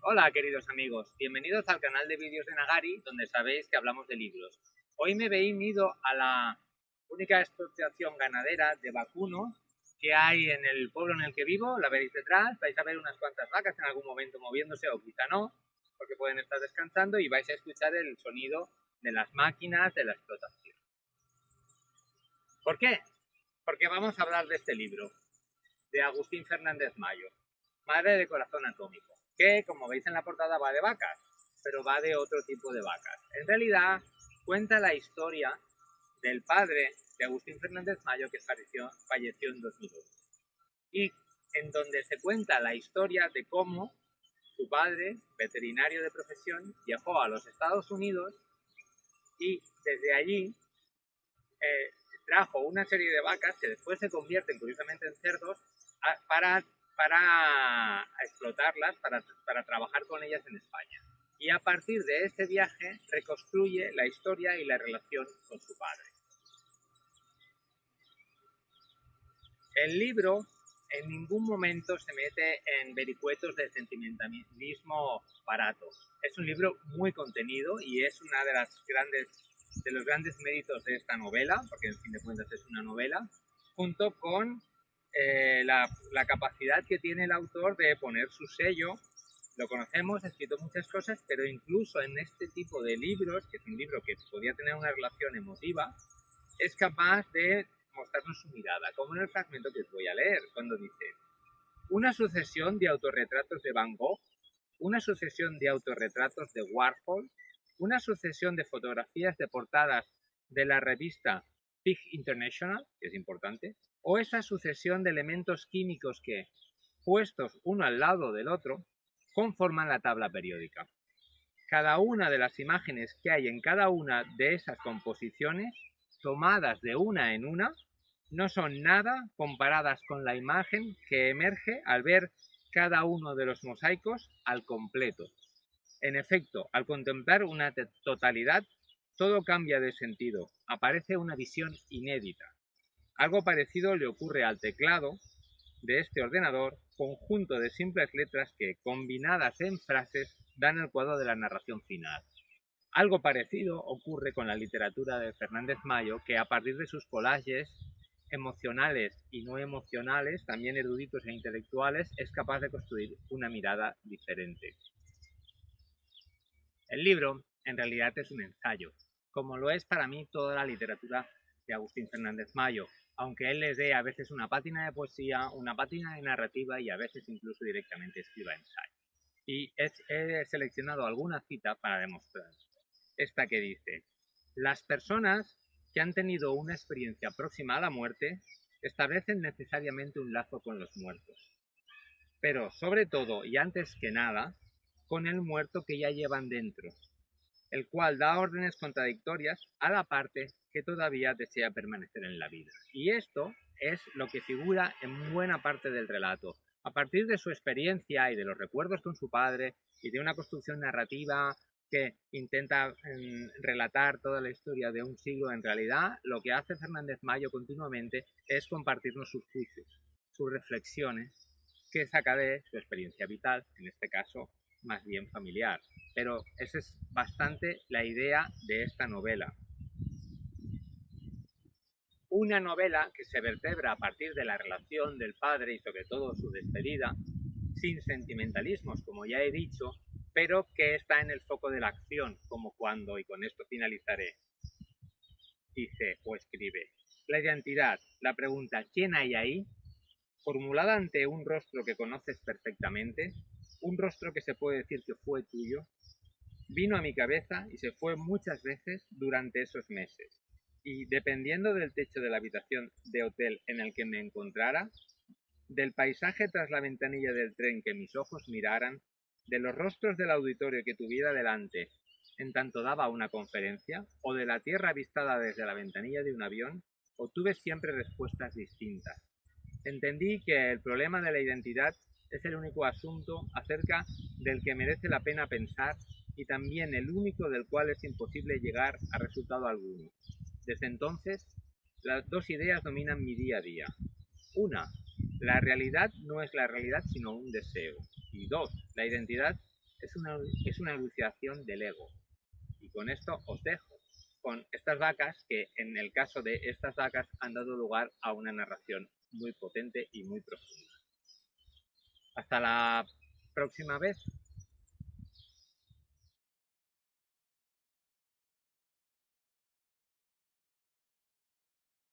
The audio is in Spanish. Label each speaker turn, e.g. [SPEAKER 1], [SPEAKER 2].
[SPEAKER 1] Hola queridos amigos, bienvenidos al canal de vídeos de Nagari, donde sabéis que hablamos de libros. Hoy me he venido a la única explotación ganadera de vacunos que hay en el pueblo en el que vivo. La veréis detrás, vais a ver unas cuantas vacas en algún momento moviéndose, o quizá no, porque pueden estar descansando, y vais a escuchar el sonido de las máquinas de la explotación. ¿Por qué? Porque vamos a hablar de este libro, de Agustín Fernández Mayo, Madre de Corazón Atómico, que, como veis en la portada, va de vacas, pero va de otro tipo de vacas. En realidad, cuenta la historia del padre de Agustín Fernández Mayo, que falleció en 2008, y en donde se cuenta la historia de cómo su padre, veterinario de profesión, viajó a los Estados Unidos y desde allí trajo una serie de vacas que después se convierten curiosamente en cerdos para explotarlas, para trabajar con ellas en España. Y a partir de ese viaje reconstruye la historia y la relación con su padre. El libro en ningún momento se mete en vericuetos de sentimentalismo barato. Es un libro muy contenido y es una de los grandes méritos de esta novela, porque en fin de cuentas es una novela, junto con la capacidad que tiene el autor de poner su sello. Lo conocemos, ha escrito muchas cosas, pero incluso en este tipo de libros, que es un libro que podía tener una relación emotiva, es capaz de mostrarnos su mirada, como en el fragmento que os voy a leer, cuando dice: una sucesión de autorretratos de Van Gogh, una sucesión de autorretratos de Warhol, una sucesión de fotografías de portadas de la revista Pig International, que es importante, o esa sucesión de elementos químicos que, puestos uno al lado del otro, conforman la tabla periódica. Cada una de las imágenes que hay en cada una de esas composiciones, tomadas de una en una, no son nada comparadas con la imagen que emerge al ver cada uno de los mosaicos al completo. En efecto, al contemplar una totalidad, todo cambia de sentido, aparece una visión inédita. Algo parecido le ocurre al teclado de este ordenador, conjunto de simples letras que, combinadas en frases, dan el cuadro de la narración final. Algo parecido ocurre con la literatura de Fernández Mayo, que a partir de sus collages emocionales y no emocionales, también eruditos e intelectuales, es capaz de construir una mirada diferente. El libro, en realidad, es un ensayo, como lo es para mí toda la literatura de Agustín Fernández Mayo, aunque él les dé a veces una página de poesía, una página de narrativa y a veces incluso directamente escriba ensayo. Y he seleccionado alguna cita para demostrar. Esta que dice: las personas que han tenido una experiencia próxima a la muerte establecen necesariamente un lazo con los muertos, pero sobre todo y antes que nada con el muerto que ya llevan dentro, el cual da órdenes contradictorias a la parte que todavía desea permanecer en la vida. Y esto es lo que figura en buena parte del relato. A partir de su experiencia y de los recuerdos con su padre y de una construcción narrativa que intenta relatar toda la historia de un siglo, en realidad lo que hace Fernández Mayo continuamente es compartirnos sus juicios, sus reflexiones, que saca de su experiencia vital, en este caso más bien familiar. Pero esa es bastante la idea de esta novela. Una novela que se vertebra a partir de la relación del padre y sobre todo su despedida, sin sentimentalismos, como ya he dicho, pero que está en el foco de la acción, como cuando, y con esto finalizaré, dice o escribe: la identidad, la pregunta ¿quién hay ahí?, formulada ante un rostro que conoces perfectamente, un rostro que se puede decir que fue tuyo, vino a mi cabeza y se fue muchas veces durante esos meses. Y dependiendo del techo de la habitación de hotel en el que me encontrara, del paisaje tras la ventanilla del tren que mis ojos miraran, de los rostros del auditorio que tuviera delante en tanto daba una conferencia, o de la tierra avistada desde la ventanilla de un avión, obtuve siempre respuestas distintas. Entendí que el problema de la identidad es el único asunto acerca del que merece la pena pensar y también el único del cual es imposible llegar a resultado alguno. Desde entonces, las dos ideas dominan mi día a día. Una, la realidad no es la realidad sino un deseo. Y dos, la identidad es una elucidación del ego. Y con esto os dejo, con estas vacas que en el caso de estas vacas han dado lugar a una narración muy potente y muy profunda. Hasta la próxima vez.